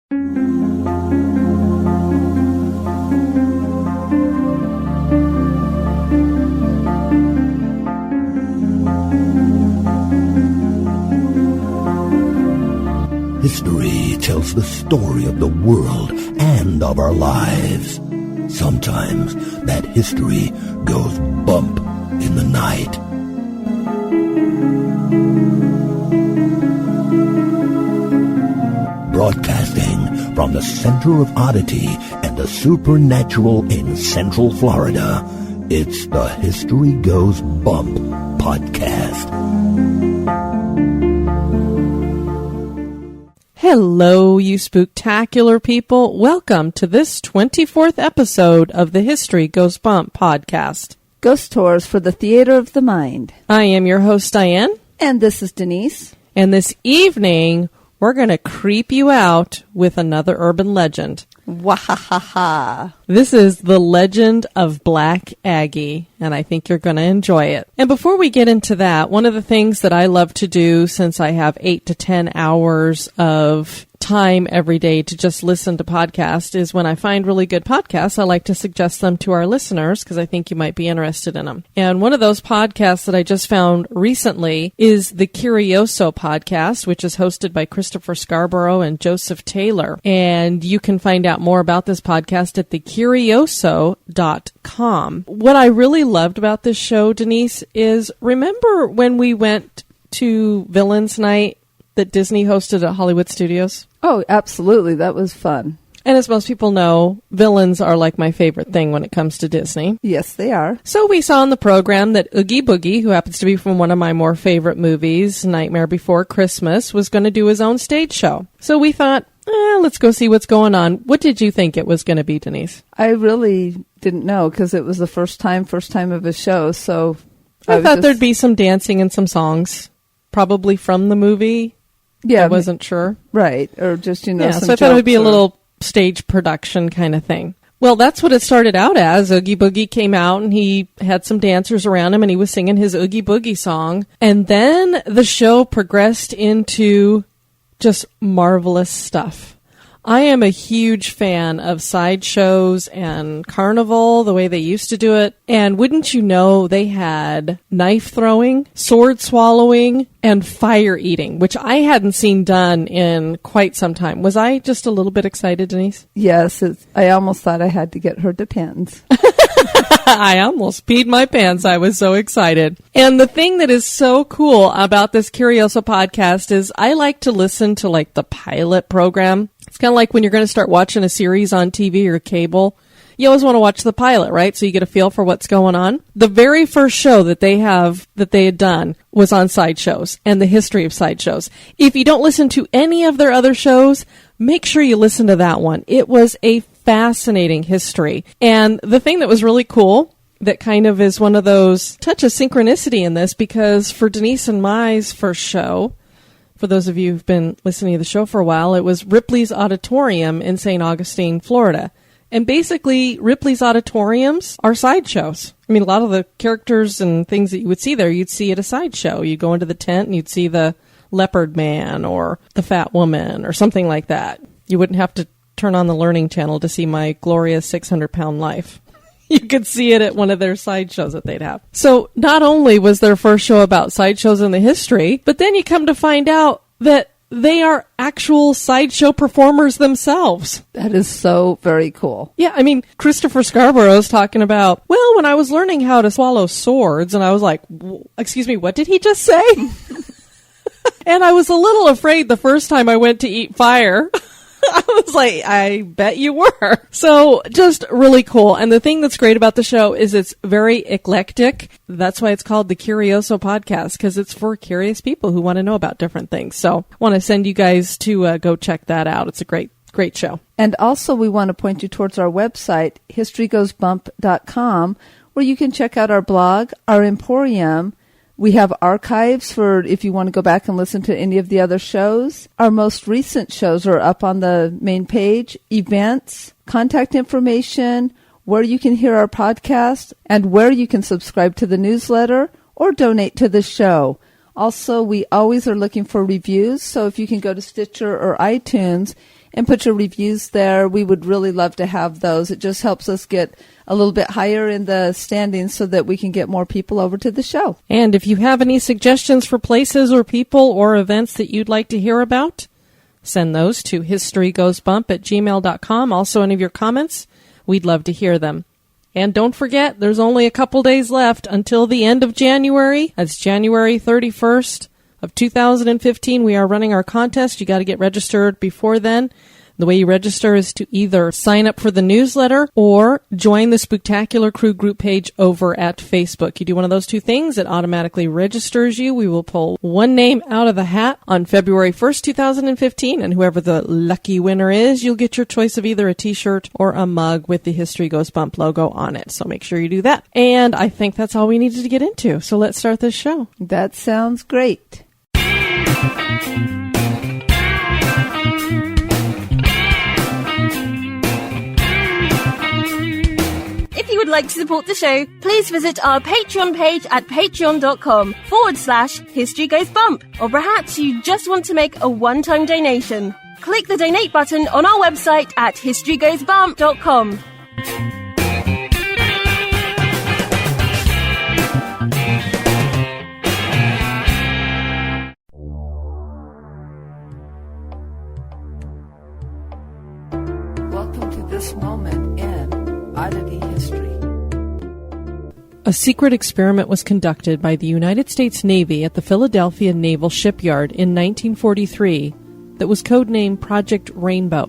History tells the story of the world and of our lives. Sometimes that history goes bump in the night. Broadcasting from the center of Oddity and the supernatural in Central Florida, it's the History Goes Bump podcast. Hello, you spooktacular people. Welcome to this 24th episode of the History Goes Bump podcast. Ghost tours for the theater of the mind. I am your host, Diane. And this is Denise. And this evening, we're going to creep you out with another urban legend. Wahahaha. This is the legend of Black Aggie, and I think you're going to enjoy it. And before we get into that, one of the things that I love to do, since I have 8 to 10 hours of time every day to just listen to podcasts, is when I find really good podcasts, I like to suggest them to our listeners because I think you might be interested in them. And one of those podcasts that I just found recently is the Curioso podcast, which is hosted by Christopher Scarborough and Joseph Taylor. And you can find out more about this podcast at thecurioso.com. What I really loved about this show, Denise, is remember when we went to Villains Night that Disney hosted at Hollywood Studios? Oh, absolutely. That was fun. And as most people know, villains are like my favorite thing when it comes to Disney. Yes, they are. So we saw on the program that Oogie Boogie, who happens to be from one of my more favorite movies, Nightmare Before Christmas, was going to do his own stage show. So we thought, let's go see what's going on. What did you think it was going to be, Denise? I really didn't know because it was the first time of a show. So I thought there'd be some dancing and some songs, probably from the movie. Yeah, I wasn't sure. Right. Or just, some so I thought it would be a little stage production kind of thing. Well, that's what it started out as. Oogie Boogie came out and he had some dancers around him and he was singing his Oogie Boogie song. And then the show progressed into just marvelous stuff. I am a huge fan of sideshows and carnival, the way they used to do it. And wouldn't you know, they had knife throwing, sword swallowing, and fire eating, which I hadn't seen done in quite some time. Was I just a little bit excited, Denise? Yes, I almost thought I had to get her Depends. I almost peed my pants. I was so excited. And the thing that is so cool about this Curioso podcast is I like to listen to like the pilot program. It's kind of like when you're going to start watching a series on TV or cable. You always want to watch the pilot, right? So you get a feel for what's going on. The very first show that they had done was on sideshows and the history of sideshows. If you don't listen to any of their other shows, make sure you listen to that one. It was a fascinating history. And the thing that was really cool, that kind of is one of those touch of synchronicity in this, because for Denise and my's first show, for those of you who've been listening to the show for a while, it was Ripley's Auditorium in St. Augustine, Florida. And basically, Ripley's auditoriums are sideshows. I mean, a lot of the characters and things that you would see there, you'd see at a sideshow. You'd go into the tent and you'd see the leopard man or the fat woman or something like that. You wouldn't have to turn on the Learning Channel to see my glorious 600-pound life. You could see it at one of their sideshows that they'd have. So not only was their first show about sideshows and the history, but then you come to find out that they are actual sideshow performers themselves. That is so very cool. Yeah, I mean, Christopher Scarborough is talking about, well, when I was learning how to swallow swords, and I was like, excuse me, what did he just say? And I was a little afraid the first time I went to eat fire. I was like, I bet you were. So just really cool. And the thing that's great about the show is it's very eclectic. That's why it's called the Curioso podcast, because it's for curious people who want to know about different things. So I want to send you guys to go check that out. It's a great show. And also we want to point you towards our website, historygoesbump.com, where you can check out our blog, our Emporium. We have archives for if you want to go back and listen to any of the other shows. Our most recent shows are up on the main page, events, contact information, where you can hear our podcast, and where you can subscribe to the newsletter or donate to the show. Also, we always are looking for reviews, so if you can go to Stitcher or iTunes and put your reviews there. We would really love to have those. It just helps us get a little bit higher in the standings so that we can get more people over to the show. And if you have any suggestions for places or people or events that you'd like to hear about, send those to historygoesbump@gmail.com. Also, any of your comments, we'd love to hear them. And don't forget, there's only a couple days left until the end of January. That's January 31st of 2015. We are running our contest. You got to get registered before then. The way you register is to either sign up for the newsletter or join the Spooktacular Crew group page over at Facebook. You do one of those two things, it automatically registers you. We will pull one name out of the hat on February 1st, 2015, and whoever the lucky winner is, you'll get your choice of either a t-shirt or a mug with the History Goes Bump logo on it. So make sure you do that. And I think that's all we needed to get into. So let's start this show. That sounds great. If you would like to support the show, please visit our Patreon page at patreon.com/History Goes Bump. Or perhaps you just want to make a one-time donation. Click the donate button on our website at historygoesbump.com. Welcome to this moment in Oddity history. A secret experiment was conducted by the United States Navy at the Philadelphia Naval Shipyard in 1943 that was codenamed Project Rainbow,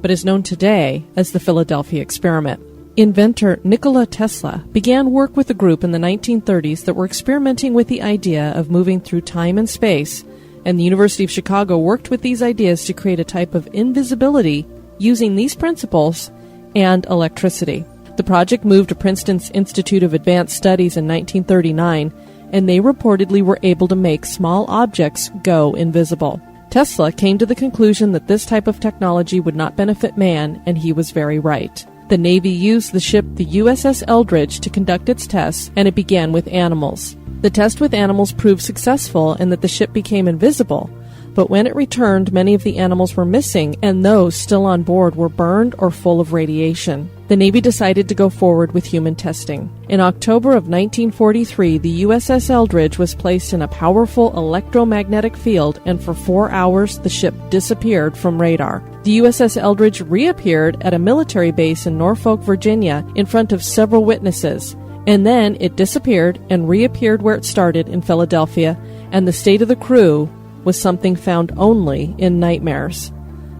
but is known today as the Philadelphia Experiment. Inventor Nikola Tesla began work with a group in the 1930s that were experimenting with the idea of moving through time and space, and the University of Chicago worked with these ideas to create a type of invisibility using these principles and electricity. The project moved to Princeton's Institute of Advanced Studies in 1939, and they reportedly were able to make small objects go invisible. Tesla came to the conclusion that this type of technology would not benefit man, and he was very right. The Navy used the ship the USS Eldridge to conduct its tests, and it began with animals. The test with animals proved successful in that the ship became invisible, but when it returned, many of the animals were missing, and those still on board were burned or full of radiation. The Navy decided to go forward with human testing. In October of 1943, the USS Eldridge was placed in a powerful electromagnetic field, and for 4 hours the ship disappeared from radar. The USS Eldridge reappeared at a military base in Norfolk, Virginia, in front of several witnesses, and then it disappeared and reappeared where it started in Philadelphia, and the state of the crew was something found only in nightmares.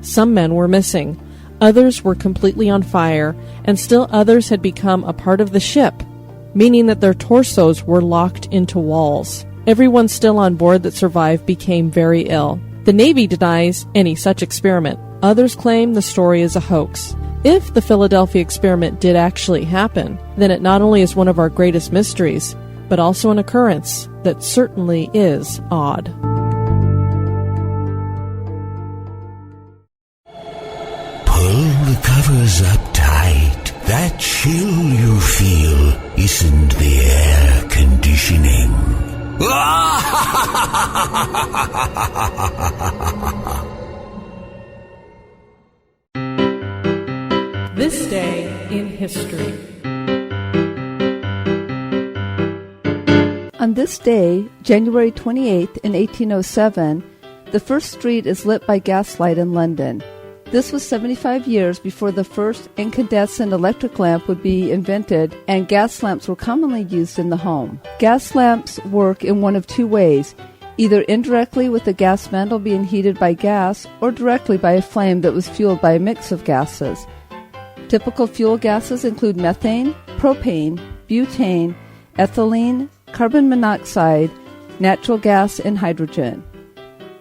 Some men were missing, others were completely on fire, and still others had become a part of the ship, meaning that their torsos were locked into walls. Everyone still on board that survived became very ill. The Navy denies any such experiment. Others claim the story is a hoax. If the Philadelphia experiment did actually happen, then it not only is one of our greatest mysteries, but also an occurrence that certainly is odd. Pull the covers up tight. That chill you feel isn't the air conditioning. This day in history. On this day, January 28th in 1807, the first street is lit by gaslight in London. This was 75 years before the first incandescent electric lamp would be invented, and gas lamps were commonly used in the home. Gas lamps work in one of two ways, either indirectly with the gas mantle being heated by gas, or directly by a flame that was fueled by a mix of gases. Typical fuel gases include methane, propane, butane, ethylene, carbon monoxide, natural gas, and hydrogen.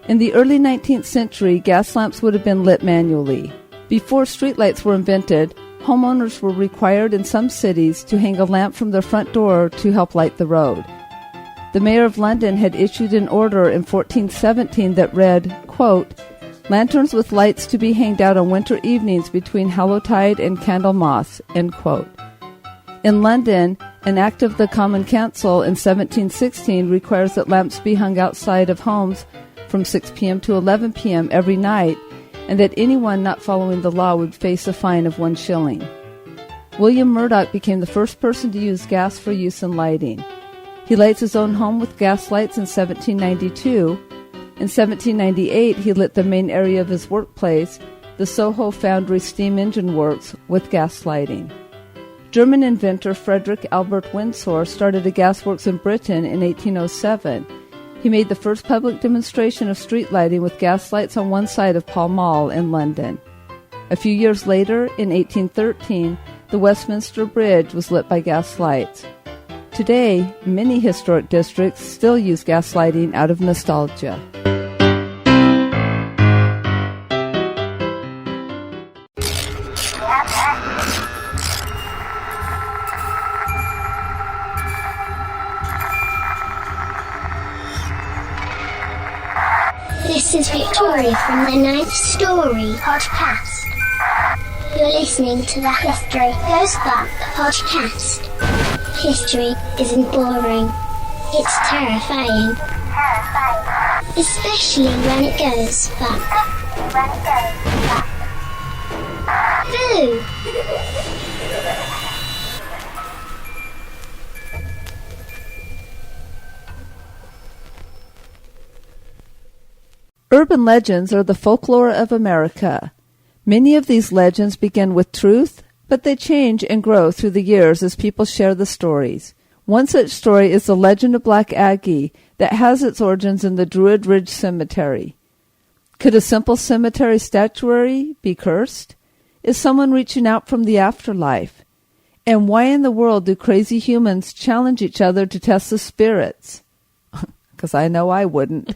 In the early 19th century, gas lamps would have been lit manually. Before streetlights were invented, homeowners were required in some cities to hang a lamp from their front door to help light the road. The mayor of London had issued an order in 1417 that read, quote, "Lanterns with lights to be hanged out on winter evenings between Hallowtide and Candlemas," end quote. In London, an act of the Common Council in 1716 requires that lamps be hung outside of homes from 6 p.m. to 11 p.m. every night, and that anyone not following the law would face a fine of 1 shilling. William Murdoch became the first person to use gas for use in lighting. He lights his own home with gas lights in 1792. In 1798, he lit the main area of his workplace, the Soho Foundry Steam Engine Works, with gas lighting. German inventor Frederick Albert Windsor started a gasworks in Britain in 1807. He made the first public demonstration of street lighting with gas lights on one side of Pall Mall in London. A few years later, in 1813, the Westminster Bridge was lit by gas lights. Today, many historic districts still use gas lighting out of nostalgia. This is Victoria from the Ninth Story podcast. You're listening to the History Goes Bump podcast. History isn't boring. It's terrifying. Especially when it goes bump. Boo! Urban legends are the folklore of America. Many of these legends begin with truth, but they change and grow through the years as people share the stories. One such story is the legend of Black Aggie that has its origins in the Druid Ridge Cemetery. Could a simple cemetery statuary be cursed? Is someone reaching out from the afterlife? And why in the world do crazy humans challenge each other to test the spirits? Because I know I wouldn't.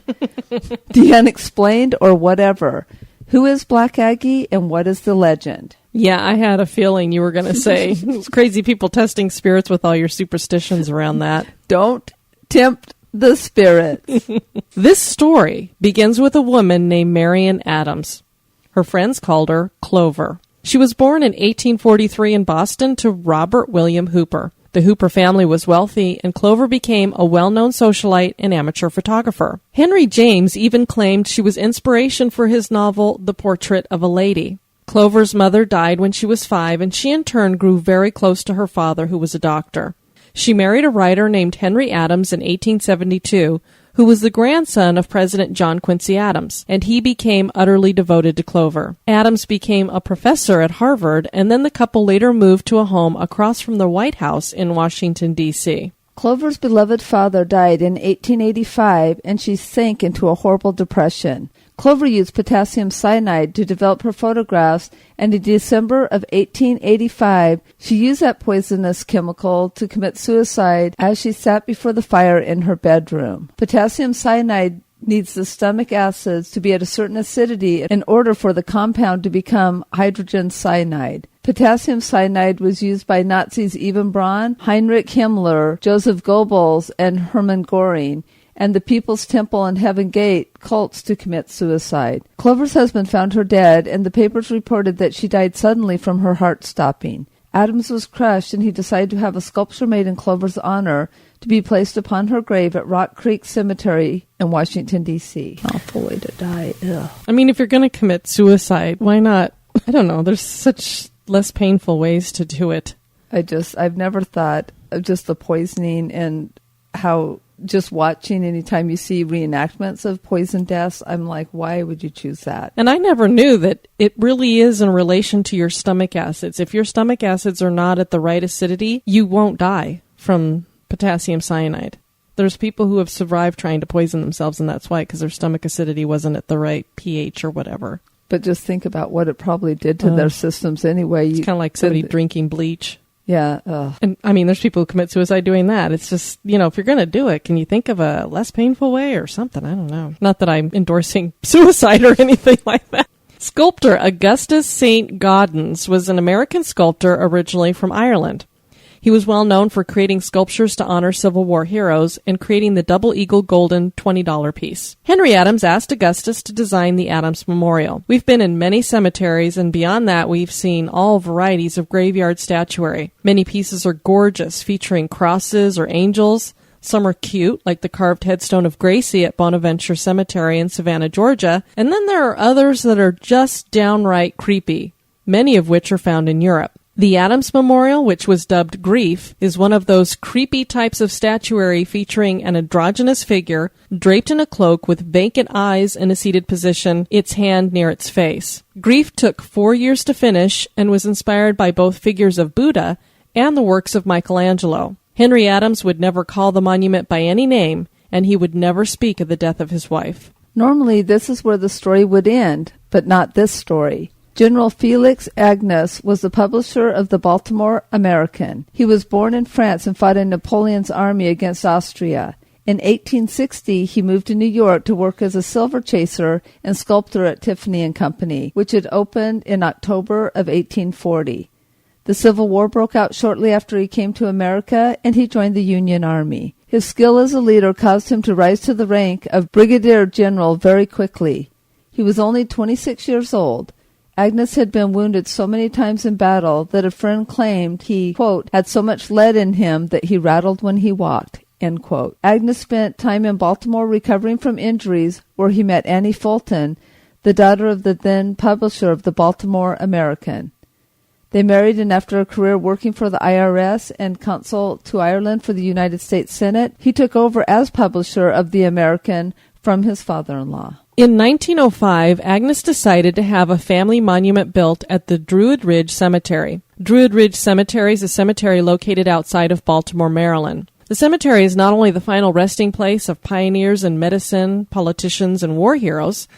The unexplained or whatever. Who is Black Aggie and what is the legend? Yeah, I had a feeling you were going to say it's crazy people testing spirits with all your superstitions around that. Don't tempt the spirits. This story begins with a woman named Marian Adams. Her friends called her Clover. She was born in 1843 in Boston to Robert William Hooper. The Hooper family was wealthy, and Clover became a well-known socialite and amateur photographer. Henry James even claimed she was inspiration for his novel, The Portrait of a Lady. Clover's mother died when she was 5, and she in turn grew very close to her father, who was a doctor. She married a writer named Henry Adams in 1872, who was the grandson of President John Quincy Adams, and he became utterly devoted to Clover. Adams became a professor at Harvard, and then the couple later moved to a home across from the White House in Washington, D.C. Clover's beloved father died in 1885, and she sank into a horrible depression. Clover used potassium cyanide to develop her photographs, and in December of 1885, she used that poisonous chemical to commit suicide as she sat before the fire in her bedroom. Potassium cyanide needs the stomach acids to be at a certain acidity in order for the compound to become hydrogen cyanide. Potassium cyanide was used by Nazis Eva Braun, Heinrich Himmler, Joseph Goebbels, and Hermann Göring, and the People's Temple and Heaven Gate cults to commit suicide. Clover's husband found her dead, and the papers reported that she died suddenly from her heart stopping. Adams was crushed, and he decided to have a sculpture made in Clover's honor to be placed upon her grave at Rock Creek Cemetery in Washington, D.C. Awful way to die. Ugh. I mean, if you're going to commit suicide, why not? I don't know. There's such less painful ways to do it. I've never thought of just the poisoning and how just watching anytime you see reenactments of poison deaths, I'm like, why would you choose that? And I never knew that it really is in relation to your stomach acids. If your stomach acids are not at the right acidity, you won't die from potassium cyanide. There's people who have survived trying to poison themselves, and that's why, because their stomach acidity wasn't at the right pH or whatever. But just think about what it probably did to their systems anyway. It's kind of like somebody drinking bleach. Yeah. And I mean, there's people who commit suicide doing that. It's just, if you're going to do it, can you think of a less painful way or something? I don't know. Not that I'm endorsing suicide or anything like that. Sculptor Augustus St. Gaudens was an American sculptor originally from Ireland. He was well known for creating sculptures to honor Civil War heroes and creating the Double Eagle Golden $20 piece. Henry Adams asked Augustus to design the Adams Memorial. We've been in many cemeteries, and beyond that, we've seen all varieties of graveyard statuary. Many pieces are gorgeous, featuring crosses or angels. Some are cute, like the carved headstone of Gracie at Bonaventure Cemetery in Savannah, Georgia, and then there are others that are just downright creepy, many of which are found in Europe. The Adams Memorial, which was dubbed Grief, is one of those creepy types of statuary featuring an androgynous figure draped in a cloak with vacant eyes in a seated position, its hand near its face. Grief took 4 years to finish and was inspired by both figures of Buddha and the works of Michelangelo. Henry Adams would never call the monument by any name, and he would never speak of the death of his wife. Normally, this is where the story would end, but not this story. General Felix Agnes was the publisher of the Baltimore American. He was born in France and fought in Napoleon's army against Austria. In 1860, he moved to New York to work as a silver chaser and sculptor at Tiffany & Company, which had opened in October of 1840. The Civil War broke out shortly after he came to America, and he joined the Union Army. His skill as a leader caused him to rise to the rank of brigadier general very quickly. He was only 26 years old. Agnes had been wounded so many times in battle that a friend claimed he, quote, had so much lead in him that he rattled when he walked, end quote. Agnes spent time in Baltimore recovering from injuries, where he met Annie Fulton, the daughter of the then publisher of the Baltimore American. They married, and after a career working for the IRS and consul to Ireland for the United States Senate, he took over as publisher of the American from his father-in-law. In 1905, Agnes decided to have a family monument built at the Druid Ridge Cemetery. Druid Ridge Cemetery is a cemetery located outside of Baltimore, Maryland. The cemetery is not only the final resting place of pioneers in medicine, politicians, and war heroes,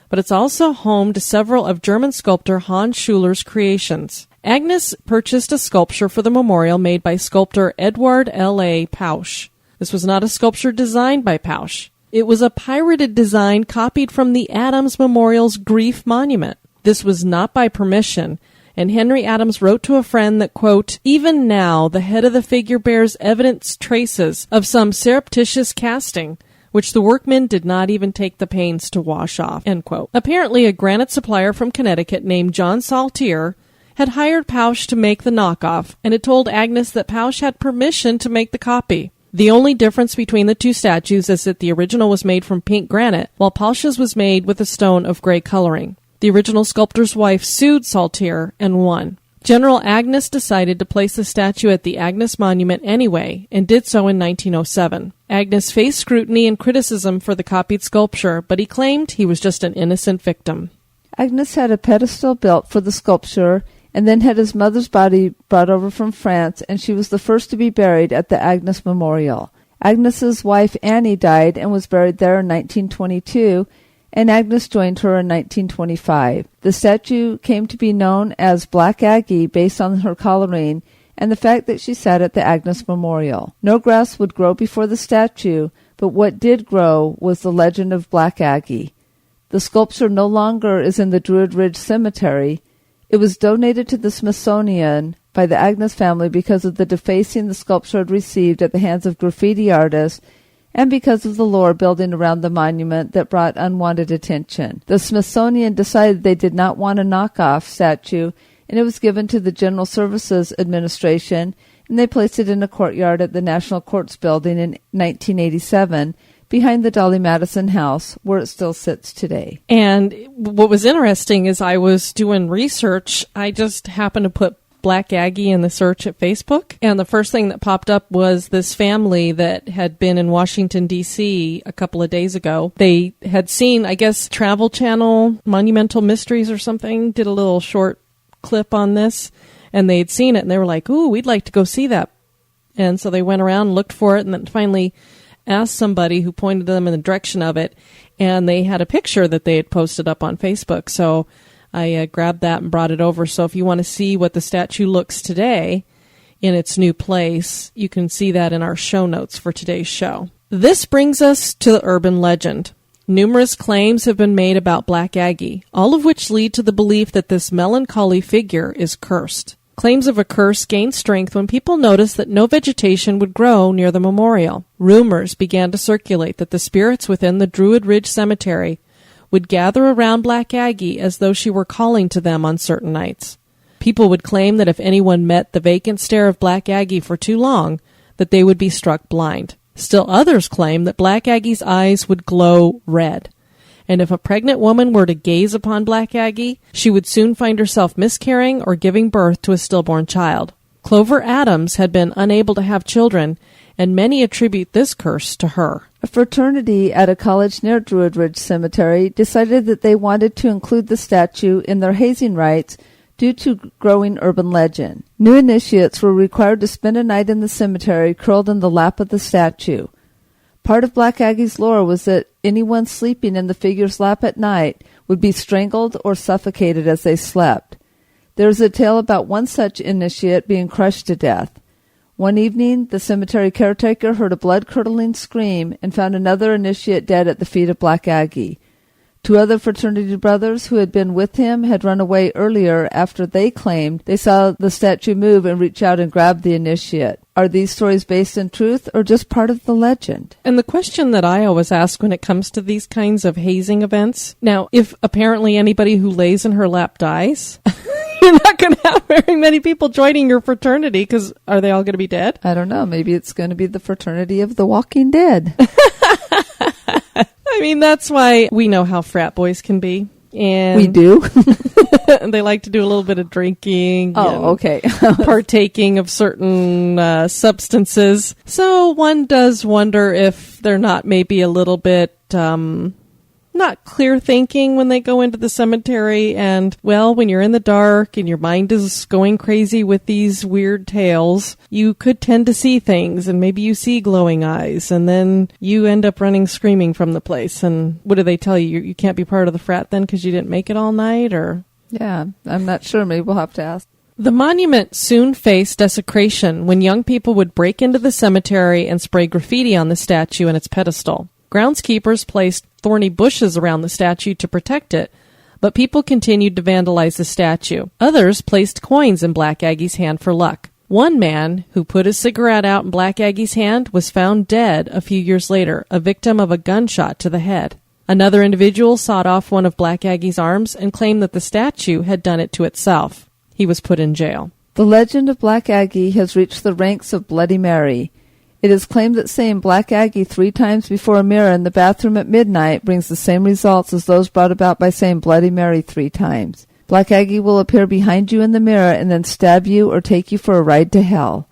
but it's also home to several of German sculptor Hans Schuller's creations. Agnes purchased a sculpture for the memorial made by sculptor Edward L.A. Pausch. This was not a sculpture designed by Pausch. It was a pirated design copied from the Adams Memorial's Grief Monument. This was not by permission, and Henry Adams wrote to a friend that, quote, even now the head of the figure bears evident traces of some surreptitious casting, which the workmen did not even take the pains to wash off, end quote. Apparently, a granite supplier from Connecticut named John Saltier had hired Pausch to make the knockoff, and had told Agnes that Pausch had permission to make the copy. The only difference between the two statues is that the original was made from pink granite, while Pausch's was made with a stone of gray coloring. The original sculptor's wife sued Saltier and won. General Agnes decided to place the statue at the Agnes Monument anyway, and did so in 1907. Agnes faced scrutiny and criticism for the copied sculpture, but he claimed he was just an innocent victim. Agnes had a pedestal built for the sculpture, and then had his mother's body brought over from France, and she was the first to be buried at the Agnes Memorial. Agnes's wife Annie died and was buried there in 1922, and Agnes joined her in 1925. The statue came to be known as Black Aggie based on her coloring and the fact that she sat at the Agnes Memorial. No grass would grow before the statue, but what did grow was the legend of Black Aggie. The sculpture no longer is in the Druid Ridge Cemetery. It was donated to the Smithsonian by the Agnes family because of the defacing the sculpture had received at the hands of graffiti artists and because of the lore building around the monument that brought unwanted attention. The Smithsonian decided they did not want a knockoff statue, and it was given to the General Services Administration, and they placed it in a courtyard at the National Courts Building in 1987, behind the Dolly Madison House, where it still sits today. And what was interesting is I was doing research. I just happened to put Black Aggie in the search at Facebook, and the first thing that popped up was this family that had been in Washington, D.C. a couple of days ago. They had seen, I guess, Travel Channel, Monumental Mysteries or something, did a little short clip on this, and they'd seen it, and they were like, ooh, we'd like to go see that. And so they went around, looked for it, and then finally asked somebody who pointed them in the direction of it, and they had a picture that they had posted up on Facebook. So I grabbed that and brought it over. So if you want to see what the statue looks today in its new place, you can see that in our show notes for today's show. This brings us to the urban legend. Numerous claims have been made about Black Aggie, all of which lead to the belief that this melancholy figure is cursed. Claims of a curse gained strength when people noticed that no vegetation would grow near the memorial. Rumors began to circulate that the spirits within the Druid Ridge Cemetery would gather around Black Aggie as though she were calling to them on certain nights. People would claim that if anyone met the vacant stare of Black Aggie for too long, that they would be struck blind. Still others claim that Black Aggie's eyes would glow red. And if a pregnant woman were to gaze upon Black Aggie, she would soon find herself miscarrying or giving birth to a stillborn child. Clover Adams had been unable to have children, and many attribute this curse to her. A fraternity at a college near Druid Ridge Cemetery decided that they wanted to include the statue in their hazing rites due to growing urban legend. New initiates were required to spend a night in the cemetery curled in the lap of the statue. Part of Black Aggie's lore was that anyone sleeping in the figure's lap at night would be strangled or suffocated as they slept. There is a tale about one such initiate being crushed to death. One evening, the cemetery caretaker heard a blood-curdling scream and found another initiate dead at the feet of Black Aggie. 2 other fraternity brothers who had been with him had run away earlier after they claimed they saw the statue move and reach out and grab the initiate. Are these stories based in truth or just part of the legend? And the question that I always ask when it comes to these kinds of hazing events, now, if apparently anybody who lays in her lap dies, you're not going to have very many people joining your fraternity, because are they all going to be dead? I don't know. Maybe it's going to be the fraternity of the Walking Dead. I mean, that's why we know how frat boys can be. And we do? And they like to do a little bit of drinking. Oh, okay. Partaking of certain substances. So one does wonder if they're not maybe a little bit not clear thinking when they go into the cemetery. And, well, when you're in the dark and your mind is going crazy with these weird tales, you could tend to see things, and maybe you see glowing eyes, and then you end up running screaming from the place. And what do they tell you? You can't be part of the frat then because you didn't make it all night? Or yeah, I'm not sure. Maybe we'll have to ask. The monument soon faced desecration when young people would break into the cemetery and spray graffiti on the statue and its pedestal. Groundskeepers placed thorny bushes around the statue to protect it, but people continued to vandalize the statue. Others placed coins in Black Aggie's hand for luck. One man who put his cigarette out in Black Aggie's hand was found dead a few years later, a victim of a gunshot to the head. Another individual sawed off one of Black Aggie's arms and claimed that the statue had done it to itself. He was put in jail. The legend of Black Aggie has reached the ranks of Bloody Mary. It is claimed that saying Black Aggie 3 times before a mirror in the bathroom at midnight brings the same results as those brought about by saying Bloody Mary 3 times. Black Aggie will appear behind you in the mirror and then stab you or take you for a ride to hell.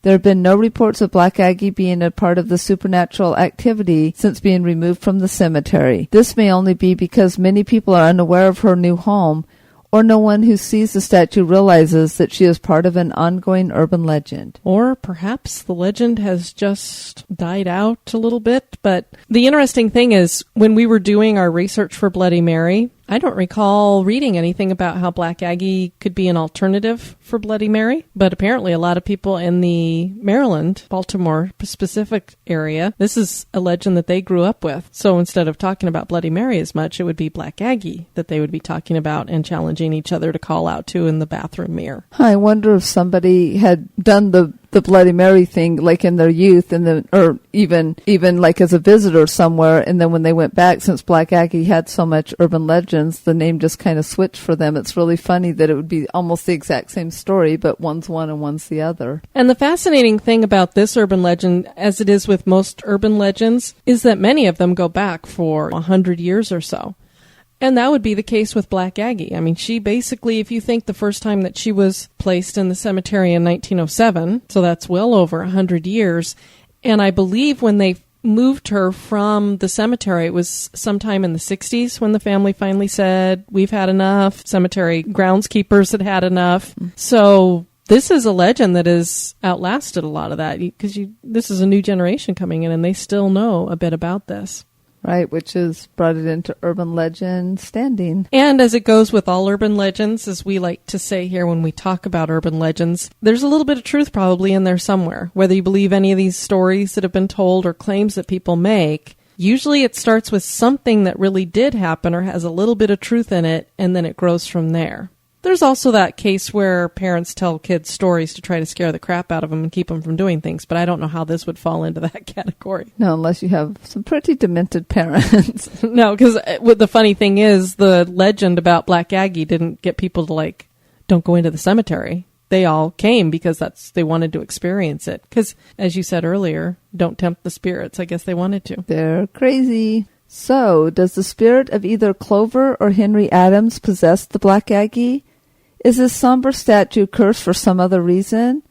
There have been no reports of Black Aggie being a part of the supernatural activity since being removed from the cemetery. This may only be because many people are unaware of her new home, or no one who sees the statue realizes that she is part of an ongoing urban legend. Or perhaps the legend has just died out a little bit. But the interesting thing is, when we were doing our research for Bloody Mary, I don't recall reading anything about how Black Aggie could be an alternative for Bloody Mary, but apparently a lot of people in the Maryland, Baltimore specific area, this is a legend that they grew up with. So instead of talking about Bloody Mary as much, it would be Black Aggie that they would be talking about and challenging each other to call out to in the bathroom mirror. I wonder if somebody had done the Bloody Mary thing like in their youth, and then, or even like as a visitor somewhere, and then when they went back, since Black Aggie had so much urban legends, the name just kind of switched for them. It's really funny that it would be almost the exact same story, but one's one and one's the other. And the fascinating thing about this urban legend, as it is with most urban legends, is that many of them go back for 100 years or so. And that would be the case with Black Aggie. I mean, she basically, if you think the first time that she was placed in the cemetery in 1907, so that's well over 100 years. And I believe when they moved her from the cemetery, it was sometime in the 60s when the family finally said, we've had enough. Cemetery groundskeepers had had enough. So this is a legend that has outlasted a lot of that, because this is a new generation coming in and they still know a bit about this. Right, which has brought it into urban legend standing. And as it goes with all urban legends, as we like to say here when we talk about urban legends, there's a little bit of truth probably in there somewhere. Whether you believe any of these stories that have been told or claims that people make, usually it starts with something that really did happen or has a little bit of truth in it, and then it grows from there. There's also that case where parents tell kids stories to try to scare the crap out of them and keep them from doing things, but I don't know how this would fall into that category. No, unless you have some pretty demented parents. No, because the funny thing is, the legend about Black Aggie didn't get people to, don't go into the cemetery. they all came because they wanted to experience it. Because, as you said earlier, don't tempt the spirits. I guess they wanted to. They're crazy. So, does the spirit of either Clover or Henry Adams possess the Black Aggie? Is this somber statue cursed for some other reason?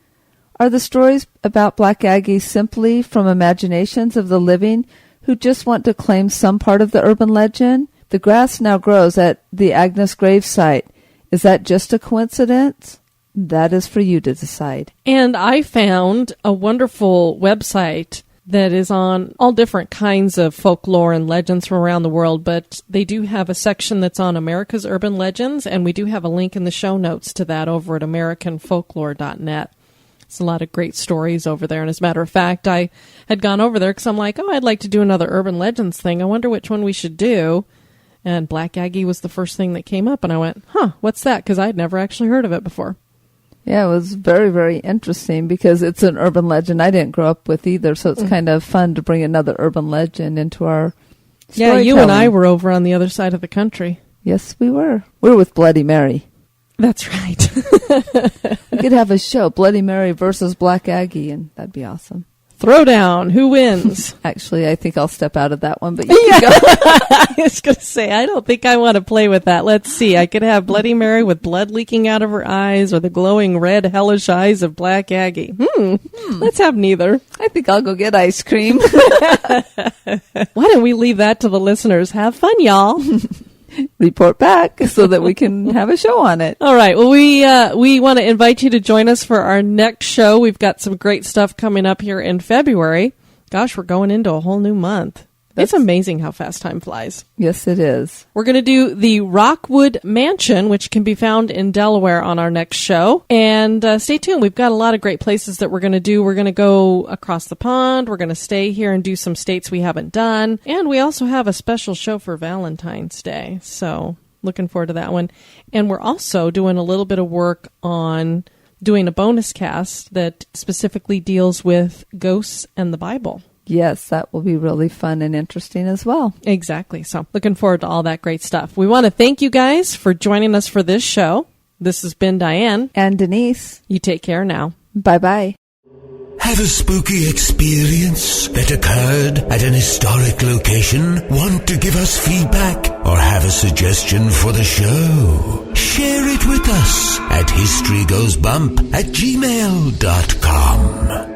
Are the stories about Black Aggie simply from imaginations of the living who just want to claim some part of the urban legend? The grass now grows at the Agnes gravesite. Is that just a coincidence? That is for you to decide. And I found a wonderful website that is on all different kinds of folklore and legends from around the world, but they do have a section that's on America's Urban Legends, and we do have a link in the show notes to that over at AmericanFolklore.net. It's a lot of great stories over there, and as a matter of fact, I had gone over there because I'm like, I'd like to do another Urban Legends thing. I wonder which one we should do. And Black Aggie was the first thing that came up, and I went, what's that? Because I'd never actually heard of it before. Yeah, it was very, very interesting because it's an urban legend I didn't grow up with either, so it's kind of fun to bring another urban legend into our storytelling. Yeah, you and I were over on the other side of the country. Yes, we were. We were with Bloody Mary. That's right. We could have a show, Bloody Mary versus Black Aggie, and that'd be awesome. Throwdown. Who wins? Actually, I think I'll step out of that one, but you can go. I was going to say, I don't think I want to play with that. Let's see. I could have Bloody Mary with blood leaking out of her eyes or the glowing red hellish eyes of Black Aggie. Let's have neither. I think I'll go get ice cream. Why don't we leave that to the listeners? Have fun, y'all. Report back so that we can have a show on it. All right. Well, we want to invite you to join us for our next show. We've got some great stuff coming up here in February. Gosh, we're going into a whole new month. It's amazing how fast time flies. Yes, it is. We're going to do the Rockwood Mansion, which can be found in Delaware, on our next show. And stay tuned. We've got a lot of great places that we're going to do. We're going to go across the pond. We're going to stay here and do some states we haven't done. And we also have a special show for Valentine's Day. So looking forward to that one. And we're also doing a little bit of work on doing a bonus cast that specifically deals with ghosts and the Bible. Yes, that will be really fun and interesting as well. Exactly. So looking forward to all that great stuff. We want to thank you guys for joining us for this show. This has been Diane. And Denise. You take care now. Bye-bye. Have a spooky experience that occurred at an historic location? Want to give us feedback or have a suggestion for the show? Share it with us at historygoesbump@gmail.com.